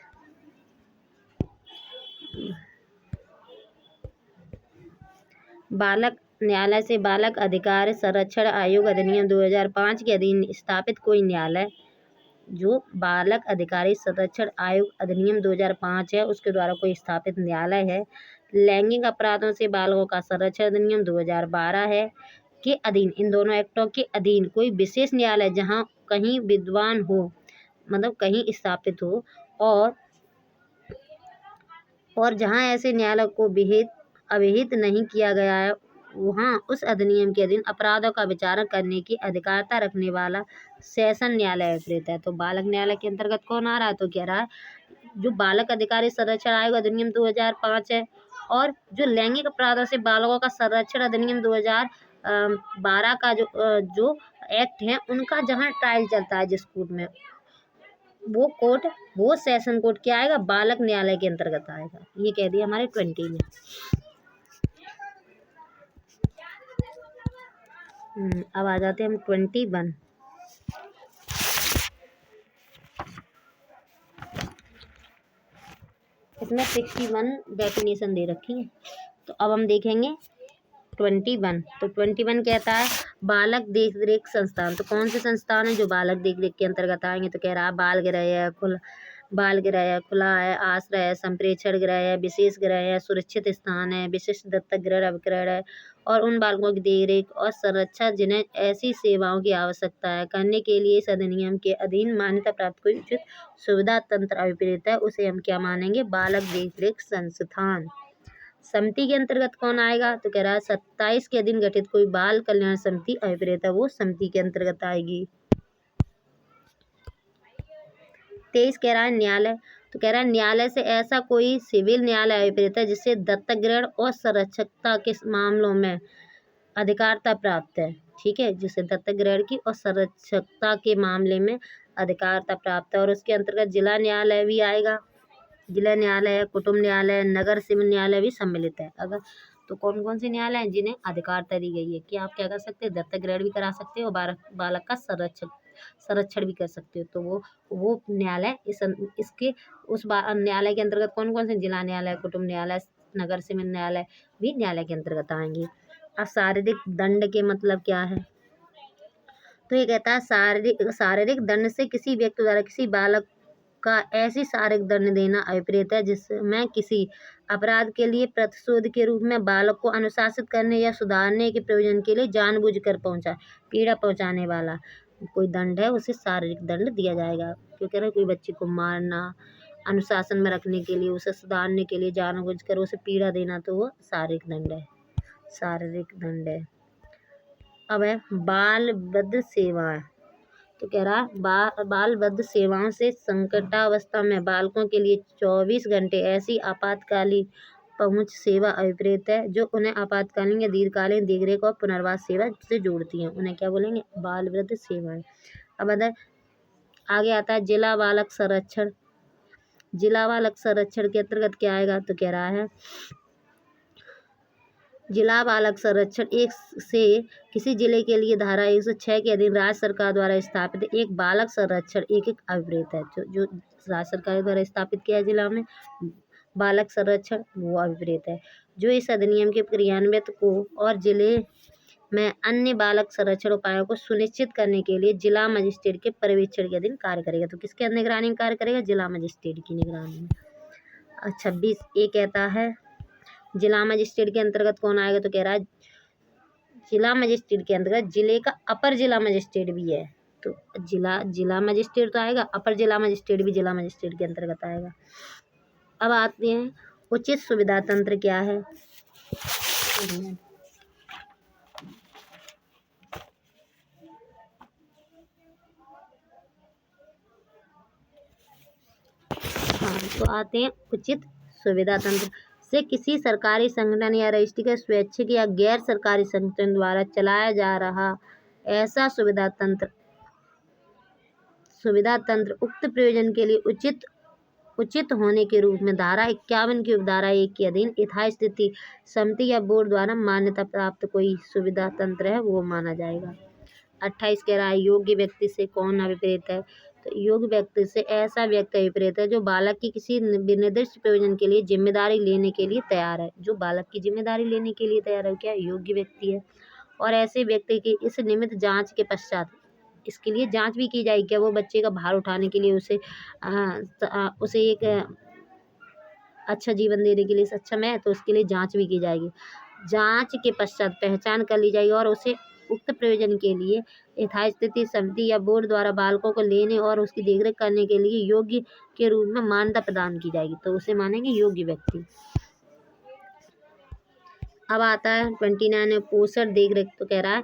बालक न्यायालय से बालक अधिकार संरक्षण आयोग अधिनियम 2005 के अधीन स्थापित कोई न्यायालय जो बालक अधिकारी संरक्षण आयोग अधिनियम 2005 है उसके द्वारा कोई स्थापित न्यायालय है। लैंगिक अपराधों से बालकों का संरक्षण अधिनियम 2012 है के अधीन, इन दोनों एक्टों के अधीन कोई विशेष न्यायालय जहां कहीं विद्वान हो, मतलब कहीं स्थापित हो और जहां ऐसे न्यायालय को अभिहित नहीं किया गया है वहां उस अधिनियम के अधीन अपराधों का विचारण करने की अधिकारता रखने वाला सेशन न्यायालय अभिप्रेत है। तो बालक न्यायालय के अंतर्गत कौन आ रहा है, तो कह रहा है जो बालक अधिकारी संरक्षण आयोग अधिनियम 2005 है और जो लैंगिक अपराधों से बालकों का संरक्षण अधिनियम 2012 का जो एक्ट है उनका जहाँ ट्रायल चलता है जिस कोर्ट में, वो सेशन कोर्ट क्या आएगा, बालक न्यायालय के अंतर्गत आएगा। ये कह दिया हमारे 20 में। अब आ जाते हैं हम 21। इसमें 61 डेफिनेशन दे रखी है, तो अब हम देखेंगे 21। तो 21 कहता है बालक देखरेख संस्थान। तो कौन से संस्थान है जो बालक देखरेख के अंतर्गत आएंगे, तो कह रहा है बाल गृह है, खुला है, आश्रय है, संप्रेक्षण गृह है, विशेष गृह है, सुरक्षित स्थान है, विशिष्ट दत्तक गृह है और उन बालकों की देखरेख और संरक्षण जिन्हें ऐसी सेवाओं की आवश्यकता है करने के लिए इस अधिनियम के अधीन मान्यता प्राप्त कोई उचित सुविधा तंत्र अभिप्रेत है, उसे हम क्या मानेंगे? बालक देखरेख संस्थान। समिति के अंतर्गत कौन आएगा? तो कह रहा है 27 के अधीन गठित कोई बाल कल्याण समिति अभिप्रेत है, वो समिति के अंतर्गत आएगी। 23 कह रहा है न्यायालय। तो कह रहा है न्यायालय से ऐसा कोई सिविल न्यायालय अभिप्रेत है जिससे दत्तक ग्रहण और संरक्षकता के मामलों में अधिकारता प्राप्त है। ठीक है, जिसे दत्तक ग्रहण की और संरक्षकता के मामले में अधिकारता प्राप्त है, और उसके अंतर्गत जिला न्यायालय भी आएगा। जिला न्यायालय, कुटुम्ब न्यायालय, नगर सिविल न्यायालय भी सम्मिलित है। अगर तो कौन कौन से न्यायालय हैं जिन्हें अधिकारता दी गई है कि आप क्या कर सकते हैं? दत्तक ग्रहण भी करा सकते हो और बालक का संरक्षण भी कर सकते हो। तो वो न्यायालय इसके उस न्यायालय के अंतर्गत कौन कौन से? जिला न्यायालय, कुटुम्ब न्यायालय, नगर सिविल न्यायालय भी न्यायालय के अंतर्गत आएंगे। अब शारीरिक दंड के मतलब क्या है? तो ये कहता है शारीरिक दंड से किसी व्यक्ति द्वारा किसी बालक का ऐसी शारीरिक दंड देना अभिप्रेत है जिसमें किसी अपराध के लिए प्रतिशोध के रूप में बालक को अनुशासित करने या सुधारने के प्रयोजन के लिए जानबूझकर पीड़ा पहुंचाने वाला कोई दंड है, उसे शारीरिक दंड दिया जाएगा। क्योंकि कोई बच्चे को मारना, अनुशासन में रखने के लिए, उसे सुधारने के लिए जानबूझकर उसे पीड़ा देना, तो वो शारीरिक दंड है। शारीरिक दंड है। अब है बाल वृद्ध सेवाएं। तो कह रहा बाल वृद्ध सेवाओं से संकटावस्था में बालकों के लिए 24 घंटे ऐसी आपातकालीन पहुंच सेवा अभिप्रेत है जो उन्हें आपातकालीन या दीर्घकालीन देखरेख और पुनर्वास सेवा से जोड़ती हैं। उन्हें क्या बोलेंगे? बाल वृद्ध सेवाएं। अब आगे आता है जिला बालक संरक्षण। जिला बालक संरक्षण के अंतर्गत क्या आएगा? तो कह रहा है जिला बालक संरक्षण एक से किसी जिले के लिए धारा 106 के अधीन राज्य सरकार द्वारा स्थापित एक बालक संरक्षण एक अभिप्रेत है। जो राज्य सरकार द्वारा स्थापित किया जिला में बालक संरक्षण, वो अभिप्रेत है। जो इस अधिनियम के क्रियान्वित को और जिले में अन्य बालक संरक्षण उपायों को सुनिश्चित करने के लिए जिला मजिस्ट्रेट के पर्यवेक्षण के अधीन कार्य करेगा। तो किसके निगरानी में कार्य करेगा? जिला मजिस्ट्रेट की निगरानी में। 26 ये कहता है जिला मजिस्ट्रेट के अंतर्गत कौन आएगा? तो कह रहा है जिला मजिस्ट्रेट के अंतर्गत जिले का अपर जिला मजिस्ट्रेट भी है। तो जिला मजिस्ट्रेट तो आएगा, अपर जिला मजिस्ट्रेट भी जिला मजिस्ट्रेट के अंतर्गत आएगा। अब आते हैं उचित सुविधा तंत्र क्या है। हाँ, तो आते हैं उचित सुविधा तंत्र से किसी सरकारी संगठन या रजिस्ट्री स्वैच्छिक या गैर सरकारी संगठन द्वारा चलाया जा रहा ऐसा सुविधा तंत्र उक्त प्रयोजन के लिए उचित होने के रूप में धारा 51 की उपधारा 1 के अधीन यथास्थिति समिति या बोर्ड द्वारा मान्यता प्राप्त कोई सुविधा तंत्र है, वो माना जाएगा। 28 कह रहा है योग्य व्यक्ति से कौन अभिप्रेत है? तो योग्य व्यक्ति से ऐसा व्यक्ति अभिप्रेत है जो बालक की किसी निर्दिष्ट प्रयोजन के लिए जिम्मेदारी लेने के लिए तैयार है। जो बालक की जिम्मेदारी लेने के लिए तैयार है, क्या योग्य व्यक्ति है। और ऐसे व्यक्ति की इस निमित्त जांच के पश्चात इसके लिए जांच भी की जाएगी, क्या वो बच्चे का भार उठाने के लिए उसे एक अच्छा जीवन देने के लिए सक्षम है, तो उसके लिए जांच भी की जाएगी। जांच के पश्चात पहचान कर ली जाएगी और उसे उक्त प्रयोजन के लिए यथास्थिति समिति या बोर्ड द्वारा बालकों को लेने और उसकी देखरेख करने के लिए योग्य के रूप में मान्यता प्रदान की जाएगी, तो उसे मानेंगे योग्य व्यक्ति। अब आता है 29 पोषण देखरेख। तो कह रहा है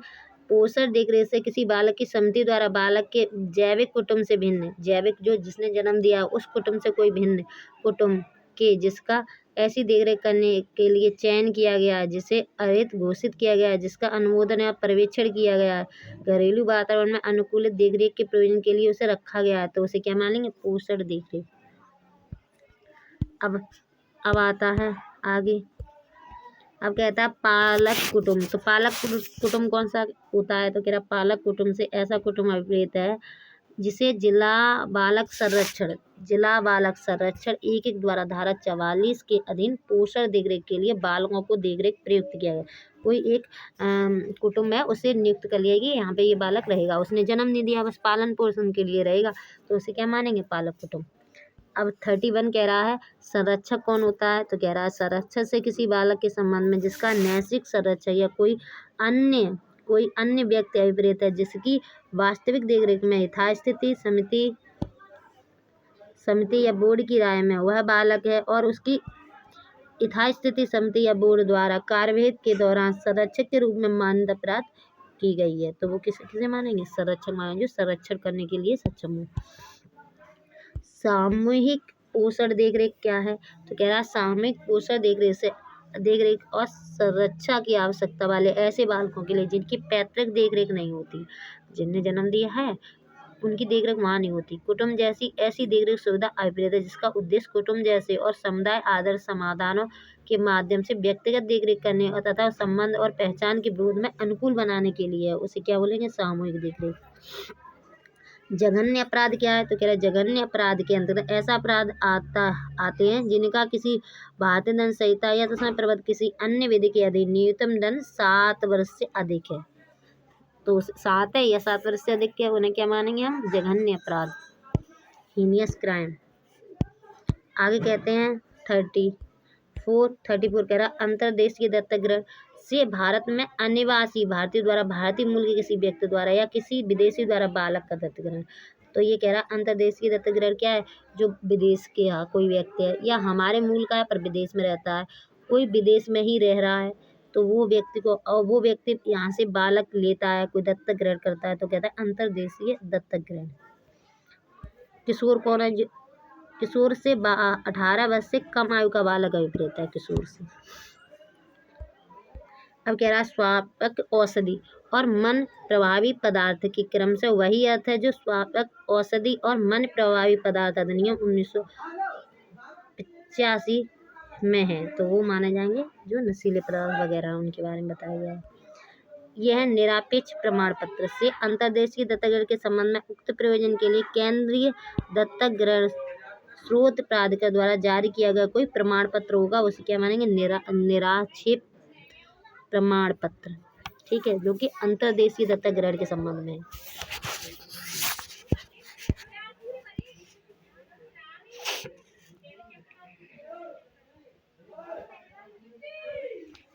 पोषण देखरेख से किसी बालक की समिति द्वारा बालक के जैविक कुटुंब से भिन्न, जैविक जो जिसने जन्म दिया उस कुटुंब से कोई भिन्न कुटुंब के जिसका ऐसी देखरेख करने के लिए चयन किया गया है, जिसे अर्हित घोषित किया गया है, जिसका अनुमोदन या पर्यवेक्षण किया गया है, घरेलू वातावरण में अनुकूलित देखरेख के प्रयोजन के लिए उसे रखा गया है, तो उसे क्या मानेंगे? पोषण देखरेख। अब आता है आगे। अब कहता है पालक कुटुंब। तो पालक कुटुंब कौन सा होता है? तो कह रहा पालक कुटुंब से ऐसा कुटुंब अभिप्रेत है जिसे जिला बालक संरक्षण 1 द्वारा धारा 44 के अधीन पोषण देखरेख के लिए बालकों को देखरेख प्रयुक्त किया गया। कोई एक कुटुंब है, उसे नियुक्त कर लिया कि यहाँ पे ये बालक रहेगा, उसने जन्म नहीं दिया, बस पालन पोषण के लिए रहेगा, तो उसे क्या मानेंगे? पालक कुटुंब। अब 31 कह रहा है संरक्षक कौन होता है, तो कह रहा है संरक्षक से किसी बालक के संबंध में जिसका नैतिक संरक्षक या कोई अन्य व्यक्ति अभिप्रेत है जिसकी वास्तविक देखरेख में यथास्थिति समिति या बोर्ड की राय में वह बालक है और उसकी यथास्थिति समिति या बोर्ड द्वारा कार्यवाही के दौरान संरक्षक के रूप में मान्यता प्राप्त की गई है, तो वो किसे मानेंगे, संरक्षक मानेंगे, जो संरक्षण करने के लिए सक्षम हो। सामूहिक पोषण देखरेख क्या है, तो कह रहा है सामूहिक पोषण देखरेख और संरक्षा की आवश्यकता वाले ऐसे बालकों के लिए जिनकी पैतृक देखरेख नहीं होती, जिनने जन्म दिया है उनकी देखरेख वहाँ नहीं होती। कुटुंब जैसी ऐसी देखरेख सुविधा अभिप्रेत है जिसका उद्देश्य कुटुंब जैसे और समुदाय आदर्श समाधानों के माध्यम से व्यक्तिगत देखरेख करने और तथा संबंध और पहचान के विरोध में अनुकूल बनाने के लिए है, उसे क्या बोलेंगे, सामूहिक देखरेख। जघन्य अपराध क्या है, तो कह रहा है जघन्य अपराध के अंतर्गत ऐसा अपराध आते हैं जिनका किसी भारतीय दंड संहिता या तो प्रबद्ध किसी अन्य विधि के अधीन न्यूनतम दंड 7 वर्ष से अधिक है, तो 7 है या 7 वर्ष से अधिक है, उन्हें क्या मानेंगे हम, जघन्य अपराध, हीनियस क्राइम। आगे कहते हैं 34 कह रहा अंतर्देशीय दत्तक ग्रहण से भारत में अनिवासी भारतीय द्वारा भारतीय मूल के किसी व्यक्ति द्वारा या किसी विदेशी द्वारा बालक का दत्तक ग्रहण। तो ये कह रहा अंतर्देशीय दत्तक ग्रहण क्या है, जो विदेश के यहाँ कोई व्यक्ति है या हमारे मूल का है पर विदेश में रहता है, कोई विदेश में ही रह रहा है, तो वो व्यक्ति यहाँ से बालक लेता है, कोई दत्तक ग्रहण करता है, तो कहता है अंतर्देशीय दत्तक ग्रहण। किशोर कौन है, किशोर से 18 वर्ष से कम आयु का बालक अभिप्रेत है, किशोर से। अब कह रहा है स्वापक औषधि और मन प्रभावी पदार्थ के क्रम से वही अर्थ है जो स्वापक औषधि और मन प्रभावी पदार्थ अधिनियम 1985 में है, तो वो माने जाएंगे जो नशीले पदार्थ वगैरह उनके बारे में बताया गया है। यह निरपेक्ष प्रमाण पत्र से अंतर्देशीय दत्तक ग्रहण के संबंध में उक्त प्रयोजन के लिए केंद्रीय दत्तक ग्रहण स्रोत प्राधिकरण द्वारा जारी किया गया कोई प्रमाण पत्र होगा, उसे क्या मानेंगे, निराक्षेप प्रमाण पत्र, ठीक है, जो कि अंतर्देशीय दत्तक ग्रहण के संबंध में है।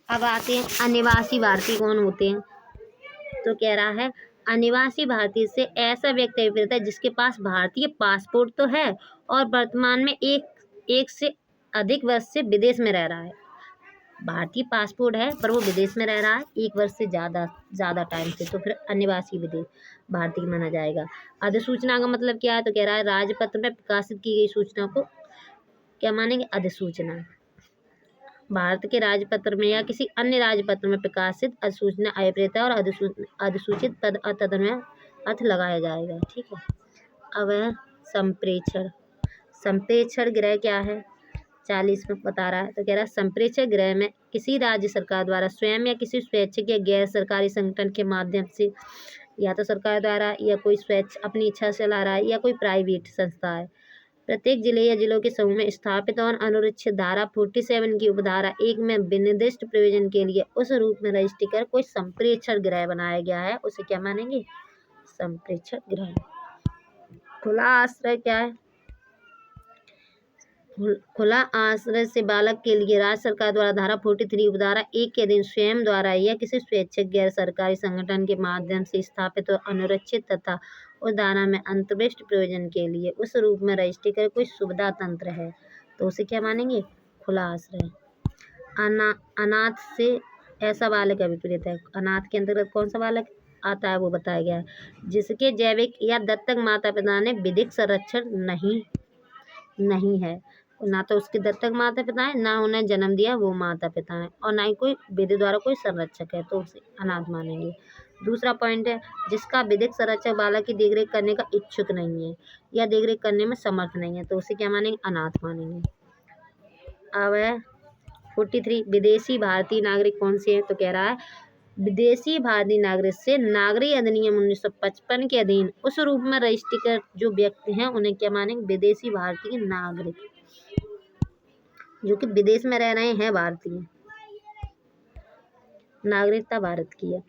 अब आते हैं अनिवासी भारतीय कौन होते हैं, तो कह रहा है अनिवासी भारतीय से ऐसा व्यक्ति अभिप्रेत है जिसके पास भारतीय पासपोर्ट तो है और वर्तमान में एक से अधिक वर्ष से विदेश में रह रहा है, भारतीय पासपोर्ट है पर वो विदेश में रह रहा है 1 वर्ष से ज़्यादा टाइम से, तो फिर अनिवासी विदेश भारतीय माना जाएगा। अधिसूचना का मतलब क्या है, तो कह रहा है राजपत्र में प्रकाशित की गई सूचना को क्या मानेंगे, अधिसूचना। भारत के राजपत्र में या किसी अन्य राजपत्र में प्रकाशित अधिसूचना अभिप्रेत है और अधिसूचित पद तद में अर्थ लगाया जाएगा, ठीक है। अब है संप्रेक्षण गृह क्या है, 40 में बता रहा है, तो कह रहा है संप्रेक्षण गृह में किसी राज्य सरकार द्वारा स्वयं या किसी स्वैच्छिक या गैर सरकारी संगठन के माध्यम से या तो सरकार द्वारा या कोई अपनी इच्छा से चला रहा है या कोई प्राइवेट संस्था है, प्रत्येक जिले या जिलों के समूह में स्थापित और अनुच्छेद धारा 47 की उपधारा 1 में विनिर्दिष्ट प्रयोजन के लिए उस रूप में रजिस्ट्री कर कोई संप्रेक्षण गृह बनाया गया है, उसे क्या मानेंगे, संप्रेक्षण गृह। खुला आश्रय क्या है, खुला आश्रय से बालक के लिए राज्य सरकार द्वारा धारा 43 उपधारा 1 के अधीन स्वयं द्वारा या किसी स्वैच्छिक गैर सरकारी संगठन के माध्यम से स्थापित और अनुरक्षित तथा उस धारा में अंतर्विष्ट प्रयोजन के लिए उस रूप में रजिस्ट्री कर कोई सुविधा तंत्र है, तो उसे क्या मानेंगे, खुला आश्रय। अनाथ से ऐसा बालक अभिप्रेत है, अनाथ के अंतर्गत कौन सा बालक आता है वो बताया गया है, जिसके जैविक या दत्तक माता पिता ने विधिक संरक्षण नहीं है, ना तो उसके दत्तक माता पिता है, ना उन्हें जन्म दिया वो माता पिता है, और ना ही कोई विधि द्वारा कोई संरक्षक है, तो उसे अनाथ मानेंगे। दूसरा पॉइंट है जिसका विधिक संरक्षक बालक की देखरेख करने का इच्छुक नहीं है या देखरेख करने में समर्थ नहीं है, तो उसे क्या मानेंगे, अनाथ मानेंगे। अब है 43 विदेशी भारतीय नागरिक कौन से हैं, तो कह रहा है विदेशी भारतीय नागरिक से नागरिक अधिनियम 1955 के अधीन उस रूप में रजिस्ट्री कर जो व्यक्ति हैं उन्हें क्या मानेंगे, विदेशी भारतीय नागरिक, जो कि विदेश में रह रहे हैं, भारतीय नागरिकता भारत की है।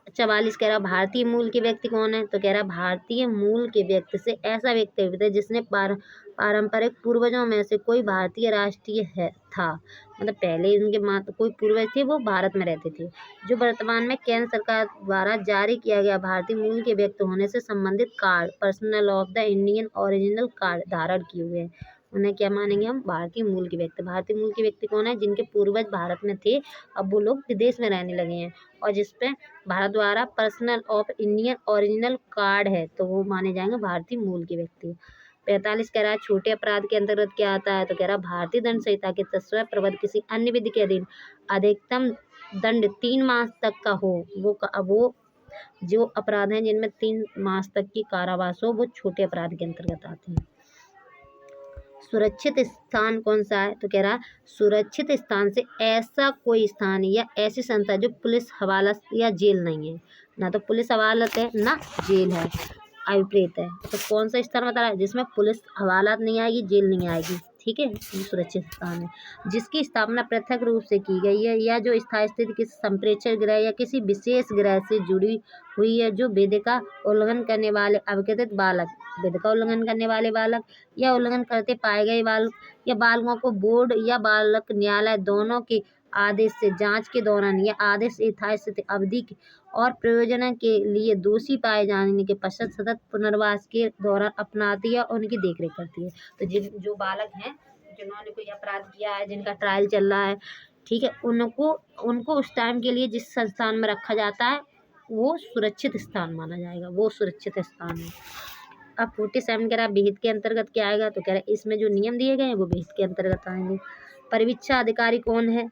44 कह रहा भारतीय मूल के व्यक्ति कौन है, तो कह रहा भारतीय मूल के व्यक्ति से ऐसा व्यक्ति है जिसने पारंपरिक पूर्वजों में से कोई भारतीय राष्ट्रीय है था, मतलब पहले इनके माता कोई पूर्वज थे वो भारत में रहते थे, जो वर्तमान में केंद्र सरकार द्वारा जारी किया गया भारतीय मूल के व्यक्ति होने से संबंधित card personal of the Indian original card धारण किए हुए हैं, उन्हें क्या मानेंगे हम, भारतीय मूल के व्यक्ति। भारतीय मूल के व्यक्ति कौन है, जिनके पूर्वज भारत में थे, अब वो लोग विदेश में रहने लगे हैं और जिसपे भारत द्वारा personal of Indian original card है, तो वो माने जाएंगे भारतीय मूल के व्यक्ति। 45 कह रहा है छोटे अपराध के अंतर्गत क्या आता है, तो कह रहा भारतीय दंड संहिता के तत्सम प्रबद्ध किसी अन्य विधि के अधीन अधिकतम दंड 3 मास तक का हो, वो जो अपराध हैं जिनमें 3 मास तक की कारावास हो, वो छोटे अपराध के अंतर्गत आते हैं। सुरक्षित स्थान कौन सा है, तो कह रहा सुरक्षित स्थान से ऐसा कोई स्थान या ऐसी संस्था जो पुलिस हवाला या जेल नहीं है, ना तो पुलिस हवालत है ना जेल है, अविपरीत है। तो कौन सा स्थान बता रहा है, जिसमें पुलिस हवालात नहीं आएगी, जेल नहीं आएगी, ठीक है, ये सुरक्षित स्थान है। जिसकी स्थापना पृथक रूप से की गई है या जो स्थायी स्थिति किसी संप्रेषण गृह या किसी विशेष गृह से जुड़ी हुई है, जो विधि का उल्लंघन करने वाले अविकृत बालक, विधि का उल्लंघन करने वाले बालक या उल्लंघन करते पाए गए बालक या बालकों को बोर्ड या बालक न्यायालय दोनों के आदेश से जांच के दौरान या आदेश यथास्थिति स्थिति अवधि और प्रयोजन के लिए दोषी पाए जाने के पश्चात सतत पुनर्वास के दौरान अपनाती है और उनकी देखरेख करती है। तो जो बालक हैं जिन्होंने कोई अपराध किया है, जिनका ट्रायल चल रहा है, ठीक है, उनको उस टाइम के लिए जिस संस्थान में रखा जाता है वो सुरक्षित स्थान माना जाएगा, वो सुरक्षित स्थान है। अब 47 कह रहा विहित के अंतर्गत क्या आएगा, तो कह रहा इसमें जो नियम दिए गए हैं वो विहित के अंतर्गत आएंगे। परिवीक्षा अधिकारी कौन है,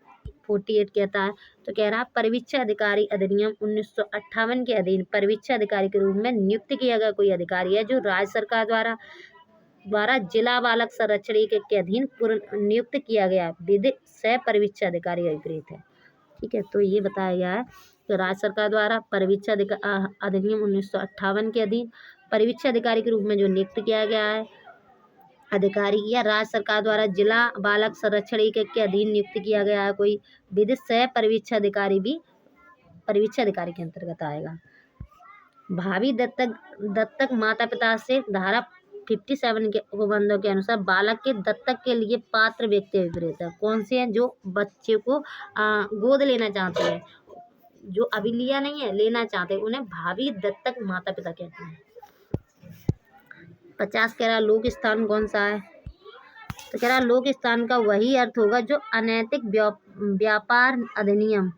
48 कहता है, तो कह रहा परिवीक्षा अधिकारी अधिनियम 1958 के अधीन परिवीक्षा अधिकारी के रूप में नियुक्त किया गया कोई अधिकारी है जो राज्य सरकार द्वारा जिला बालक संरक्षण के अधीन नियुक्त किया गया विधि से परिवीक्षा अधिकारी अभिप्रेत है, ठीक है। तो ये बताया गया है कि राज्य सरकार द्वारा परिवीक्षा अधिनियम 1958 के अधीन परिवीक्षा अधिकारी के रूप में जो नियुक्त किया गया है अधिकारी या राज्य सरकार द्वारा जिला बालक संरक्षण के अधीन नियुक्त किया गया है कोई विधिक सह परिवीक्षा अधिकारी भी परिवीक्षा अधिकारी के अंतर्गत आएगा। भावी दत्तक माता पिता से धारा 57 के उपबंधों के अनुसार बालक के दत्तक के लिए पात्र व्यक्ति विपरीत है। कौन से हैं, जो बच्चे को गोद लेना चाहते हैं, जो अभी लिया नहीं है लेना चाहते हैं, उन्हें भावी दत्तक माता पिता कहते हैं। 50 कह रहा लोक स्थान कौन सा है, तो कह रहा लोक स्थान का वही अर्थ होगा जो अनैतिक व्यापार अधिनियम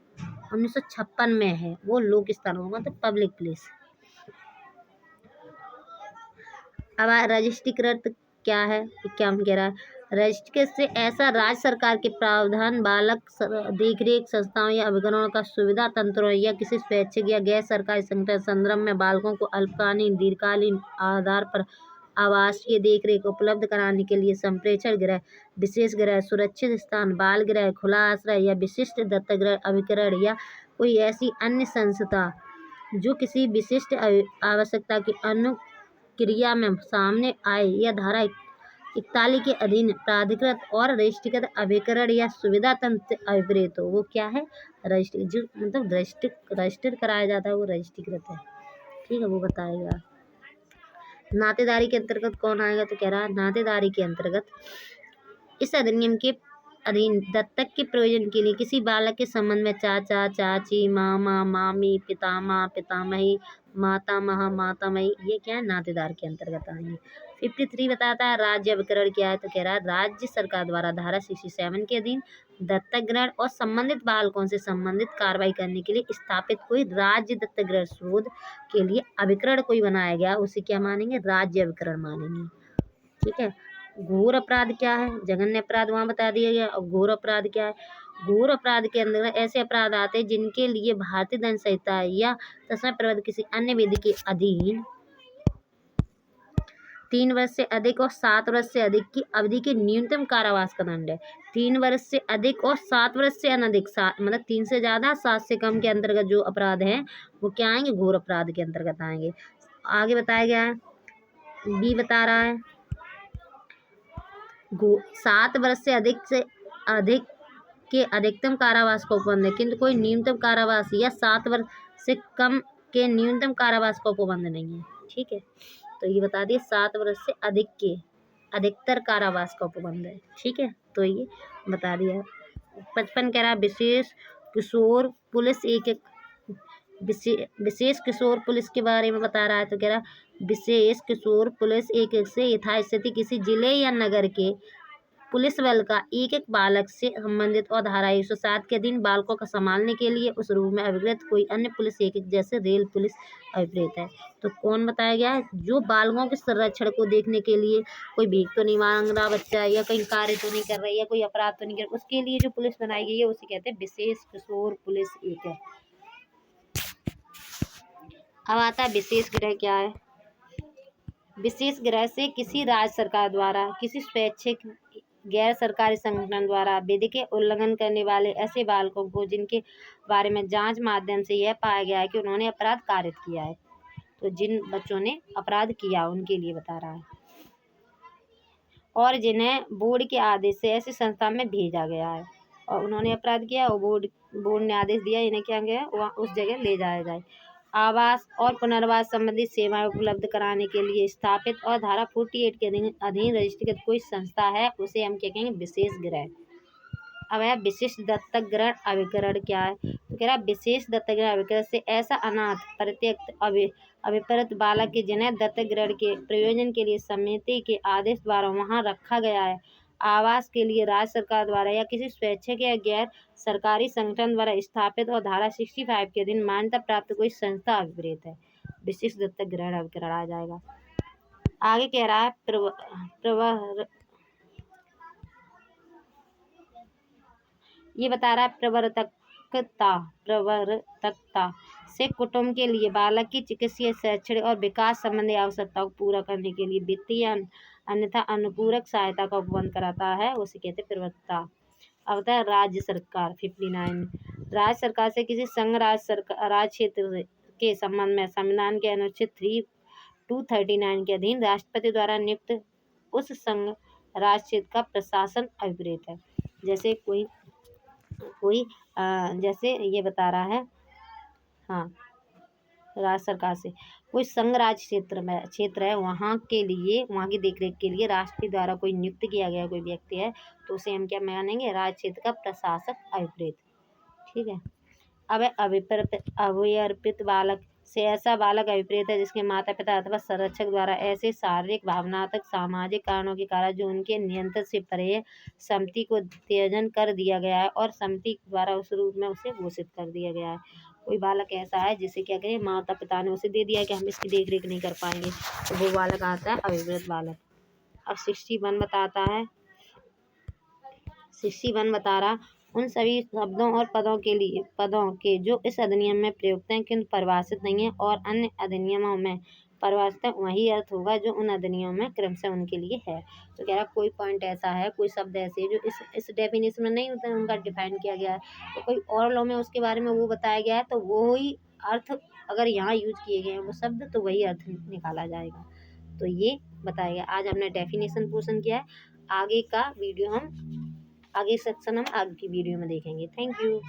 1956 में है, वो लोक स्थान होगा, तो पब्लिक प्लेस। अब रजिस्ट्रीकृत क्या है, क्या कह रहा है, रजिस्ट्रीकृत से ऐसा राज्य सरकार के प्रावधान बालक देखरेख संस्थाओं या अभिकरणों का सुविधा तंत्रों या किसी स्वैच्छिक या गैर सरकारी संगठन संदर्भ में बालकों को अल्पकालीन दीर्घकालीन आधार पर आवासीय देखरेख उपलब्ध कराने के लिए संप्रेषण गृह, विशेष गृह, सुरक्षित स्थान, बाल गृह, खुला आश्रय या विशिष्ट दत्तक गृह अभिकरण या कोई ऐसी अन्य संस्था जो किसी विशिष्ट आवश्यकता की अनुक्रिया में सामने आए या धारा 41 के अधीन प्राधिकृत और रजिस्ट्रीकृत अभिकरण या सुविधा तंत्र अभिप्रेत हो, वो क्या है, रजिस्ट्री, जो मतलब रजिस्टर कराया जाता है वो रजिस्ट्रीकृत है, ठीक है, वो बताएगा। नातेदारी के अंतर्गत कौन आएगा, तो कह रहा है नातेदारी के अंतर्गत इस अधिनियम के अधीन दत्तक के प्रयोजन के लिए किसी बालक के संबंध में चाचा चाची मामा मामी पितामह पितामही मातामह मातामही, ये क्या है, नातेदार के अंतर्गत आएंगे। 53 बताता है राज्य अभिकरण क्या है, तो कह रहा है राज्य सरकार द्वारा धारा 67 के अधीन दत्तक ग्रहण और संबंधित बालकों से संबंधित कार्रवाई करने के लिए स्थापित कोई राज्य दत्तक ग्रहण शोध के लिए अभिकरण कोई बनाया गया, उसे क्या मानेंगे, राज्य अभिकरण मानेंगे, ठीक है। घोर अपराध क्या है, जघन्य अपराध वहाँ बता दिया गया। और घोर अपराध क्या है, घोर अपराध के अंदर ऐसे अपराध आते हैं जिनके लिए भारतीय दंड संहिता या तत्सम प्रबद्ध किसी अन्य विधि के अधीन 3 वर्ष से अधिक और 7 वर्ष से अधिक की अवधि के न्यूनतम कारावास का दंड है। 3 वर्ष से अधिक और 7 वर्ष से अनधिक, मतलब 3 से ज़्यादा 7 से कम के अंतर्गत जो अपराध हैं वो क्या आएंगे, घोर अपराध के अंतर्गत आएंगे। आगे बताया गया है, बी बता रहा है 7 वर्ष से अधिक के अधिकतम कारावास का उपबंध है, किंतु कोई न्यूनतम कारावास या 7 वर्ष से कम के न्यूनतम कारावास का उपबंध नहीं है। ठीक है, तो ये बता दिए 7 वर्ष से अधिक के अधिकतर कारावास का उपबंध है। ठीक है, तो ये बता दिया। 55 कह रहा विशेष किशोर पुलिस विशेष किशोर पुलिस के बारे में बता रहा है। तो कह रहा विशेष किशोर पुलिस एक से यथास्थिति किसी जिले या नगर के पुलिस बल का एक एक बालक से संबंधित और धारा 107 के अधीन बालकों का संभालने के लिए उस रूप में अभिप्रेत कोई अन्य पुलिस एक जैसे रेल पुलिस अभिप्रेत है। तो कौन बताया गया है? जो बालकों के संरक्षण को देखने के लिए कोई भीख तो नहीं मांग रहा बच्चा, या कहीं कार्य तो नहीं कर रहा, या कोई अपराध तो नहीं कर रहा, उसके लिए जो पुलिस बनाई गई है उसे कहते हैं विशेष किशोर पुलिस एक है। अब आता है विशेष गृह क्या है। विशेष गृह से किसी राज्य सरकार द्वारा किसी स्वैच्छिक गैर सरकारी संगठन द्वारा विधि के उल्लंघन करने वाले ऐसे बालकों को जिनके बारे में जांच माध्यम से यह पाया गया है कि उन्होंने अपराध कारित किया है। तो जिन बच्चों ने अपराध किया उनके लिए बता रहा है, और जिन्हें बोर्ड के आदेश से ऐसी संस्था में भेजा गया है और उन्होंने अपराध किया और बोर्ड ने आदेश दिया इन्हें क्या गया वहाँ उस जगह ले जाया जाए। आवास और पुनर्वास संबंधी सेवाएं उपलब्ध कराने के लिए स्थापित और धारा 48 के अधीन रजिस्ट्रीकृत कोई संस्था है उसे हम क्या कहेंगे विशेष गृह। अब है विशिष्ट दत्तक ग्रहण अभिकरण क्या है। तो कह रहा विशेष दत्तक ग्रहण अभिकरण से ऐसा अनाथ परित्यक्त अभिप्रेत बालक के जिन्हें दत्तक ग्रहण के प्रयोजन के लिए समिति के आदेश द्वारा वहां रखा गया है, आवास के लिए राज्य सरकार द्वारा या किसी स्वैच्छिक या गैर सरकारी संगठन द्वारा स्थापित और धारा 65 के अधीन मान्यता प्राप्त कोई संस्था अभिप्रेत है, विशिष्ट दत्तक ग्रहण अभिकरण आ जाएगा। आगे कह रहा है ये बता रहा है प्रवर्तकता से कुटुंब के लिए बालक की चिकित्सीय शैक्षणिक और विकास संबंधी आवश्यकताओं को पूरा करने के लिए वित्तीय अन्यथा अनुपूरक सहायता का उपबंध कराता है, उसे कहते हैं प्रवर्तकता। अब होता है राज्य सरकार 59। राज्य सरकार से किसी संघ राज्य क्षेत्र के संबंध में संविधान के अनुच्छेद 239 के अधीन राष्ट्रपति द्वारा नियुक्त उस संघ राज्य क्षेत्र का प्रशासन अभिप्रेत है। जैसे कोई जैसे ये बता रहा है, हाँ राज्य सरकार से कोई संघ राज्य क्षेत्र है वहाँ के लिए वहाँ की देखरेख के लिए राष्ट्रपति द्वारा कोई नियुक्त किया गया कोई व्यक्ति है तो उसे हम क्या मानेंगे राज्य क्षेत्र का प्रशासक अभिप्रेत। ठीक है, अब अभिप्रेत बालक से ऐसा बालक अभिप्रेत है जिसके माता पिता अथवा संरक्षक द्वारा ऐसे शारीरिक भावनात्मक सामाजिक कारणों के कारण जो उनके नियंत्रण से परे समिति को त्यजन कर दिया गया है और समिति द्वारा उस रूप में उसे घोषित कर दिया गया है। कोई बालक ऐसा है जिसे क्या करें माता पिता ने उसे दे दिया कि हम इसकी देख रेख नहीं कर पाएंगे, तो वो बालक आता है अभिप्रेत बालक। अब 61 बताता है 61 बता रहा उन सभी शब्दों और पदों के जो इस अधिनियम में प्रयुक्त हैं किंतु परिभाषित नहीं है और अन्य अधिनियमों में परिभाषित है वही अर्थ होगा जो उन अधिनियमों में क्रमशः उनके लिए है। तो कह रहा कोई पॉइंट ऐसा है कोई शब्द ऐसे जो इस डेफिनेशन में नहीं होता उनका डिफाइन किया गया है, तो कोई और लॉ में उसके बारे में वो बताया गया है तो वो ही अर्थ अगर यहाँ यूज किए गए हैं वो शब्द तो वही अर्थ निकाला जाएगा। तो ये बताया आज हमने डेफिनेशन पोर्शन किया है। आगे सेक्शन हम आगे की वीडियो में देखेंगे। Thank you.